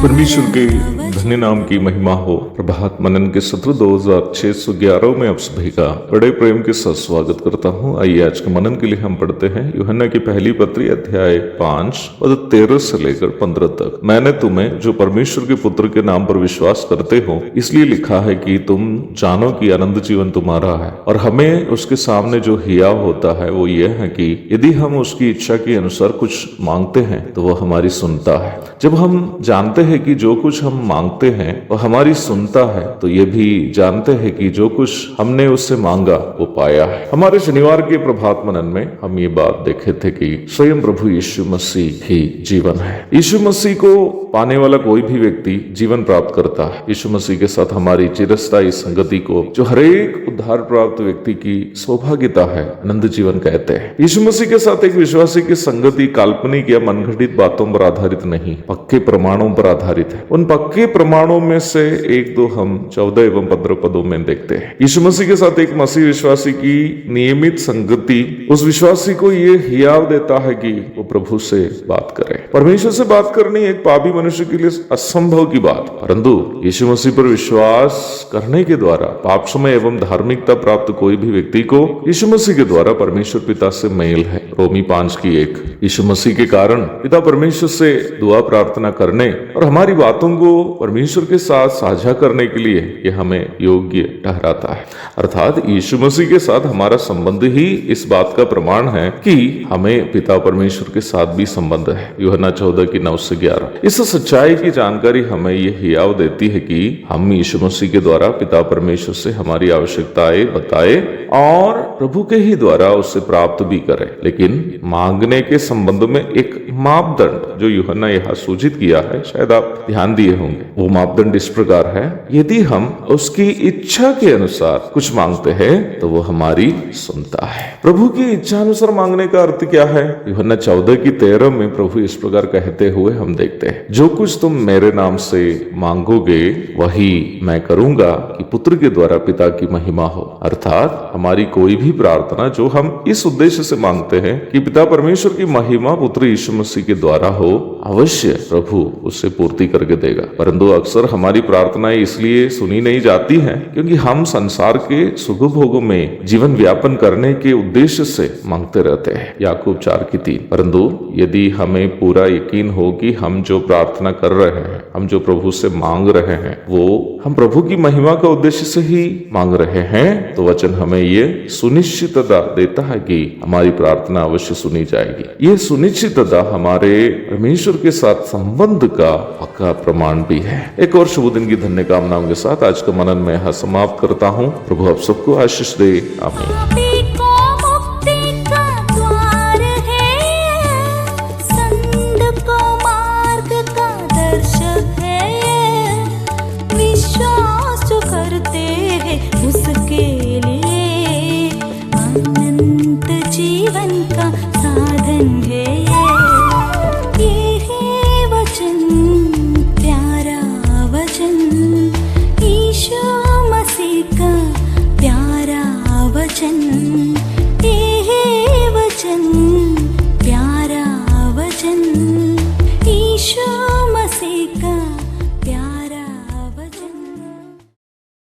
परमेश्वर के धन्य नाम की महिमा हो। प्रभात मनन के सत्र 2611 में आप सभी का बड़े प्रेम के साथ स्वागत करता हूँ। आइए आज के मनन के लिए हम पढ़ते हैं यूहन्ना की पहली पत्री अध्याय 5 पद 13 से लेकर 15 तक। मैंने तुम्हें जो परमेश्वर के पुत्र के नाम पर विश्वास करते हो इसलिए लिखा है कि तुम जानो कि अनंत जीवन तुम्हारा है, और हमें उसके सामने जो हियाव होता है वो ये है कि यदि हम उसकी इच्छा के अनुसार कुछ मांगते हैं तो वह हमारी सुनता है। जब हम जानते हैं कि जो कुछ हम मांगते हैं वह हमारी सुनता है तो ये भी जानते हैं कि जो कुछ हमने उससे मांगा वो पाया है। हमारे शनिवार के प्रभात मनन में हम ये बात देखे थे कि स्वयं प्रभु यीशु मसीह ही जीवन है। यीशु मसीह को पाने वाला कोई भी व्यक्ति जीवन प्राप्त करता है। यीशु मसीह के साथ हमारी चिरस्थायी संगति को जो हरेक उद्धार प्राप्त व्यक्ति की सौभाग्यता है अनंत जीवन कहते हैं। यीशु मसीह के साथ एक विश्वासी की संगति काल्पनिक या मनगढ़ंत बातों पर आधारित नहीं, पक्के प्रमाणों पर आधारित है। उन पक्के प्रमाणों में से एक दो हम 14 एवं 15 पदों में देखते हैं। यीशु मसीह के साथ एक मसीह विश्वासी की नियमित संगति उस विश्वासी को ये हियाव देता है कि वो प्रभु से बात करे। परमेश्वर से बात करनी एक पापी मनुष्य के लिए असंभव की बात, परंतु यीशु मसीह पर विश्वास करने के द्वारा पाप क्षमा एवं धार्मिकता प्राप्त कोई भी व्यक्ति को यीशु मसीह के द्वारा परमेश्वर पिता से मेल है। रोमी 5:1। यीशु मसीह के कारण पिता परमेश्वर से दुआ प्रार्थना करने और हमारी बातों को परमेश्वर के साथ साझा करने के लिए यह हमें योग्य ठहराता है। अर्थात यीशु मसीह के साथ हमारा संबंध ही इस बात का प्रमाण है कि हमें पिता परमेश्वर के साथ भी संबंध है। यूहन्ना 14:9-11। इस सच्चाई की जानकारी हमें यह हियाव देती है कि हम यीशु मसीह के द्वारा पिता परमेश्वर से हमारी आवश्यकताएं बताए और प्रभु के ही द्वारा उससे प्राप्त भी करें। लेकिन मांगने के संबंध में एक मापदंड जो यूहन्ना यहाँ सूचित किया है, शायद आप ध्यान दिए होंगे। वो मापदंड इस प्रकार है, यदि हम उसकी इच्छा के अनुसार कुछ मांगते हैं तो वो हमारी सुनता है। प्रभु की इच्छा अनुसार मांगने का अर्थ क्या है? यूहन्ना 14:13 में प्रभु इस प्रकार कहते हुए हम देखते हैं, जो कुछ तुम मेरे नाम से मांगोगे वही मैं करूंगा कि पुत्र के द्वारा पिता की महिमा हो। अर्थात हमारी कोई भी प्रार्थना जो हम इस उद्देश्य से मांगते हैं कि पिता परमेश्वर की महिमा पुत्र यीशु मसीह के द्वारा हो, अवश्य प्रभु उससे पूर्ति करके देगा। परंतु अक्सर हमारी प्रार्थनाएं इसलिए सुनी नहीं जाती हैं क्योंकि हम संसार के सुख भोगों में जीवन व्यापन करने के उद्देश्य से मांगते रहते हैं। याकूब 4:3। परंतु यदि हमें पूरा यकीन हो कि हम जो प्रार्थना कर रहे हैं, हम जो प्रभु से मांग रहे हैं, वो हम प्रभु की महिमा का उद्देश्य से ही मांग रहे हैं, तो वचन हमें ये सुनिश्चितता देता है कि हमारी प्रार्थना अवश्य सुनी जाएगी। ये सुनिश्चितता हमारे परमेश्वर के साथ संबंध का पक्का प्रमाण भी है। एक और शुभ दिन की धन्य कामनाओं के साथ आज का मनन मैं यहाँ समाप्त करता हूँ। प्रभु आप सबको आशीष दे। आमीन। उसके लिए अनंत जीवन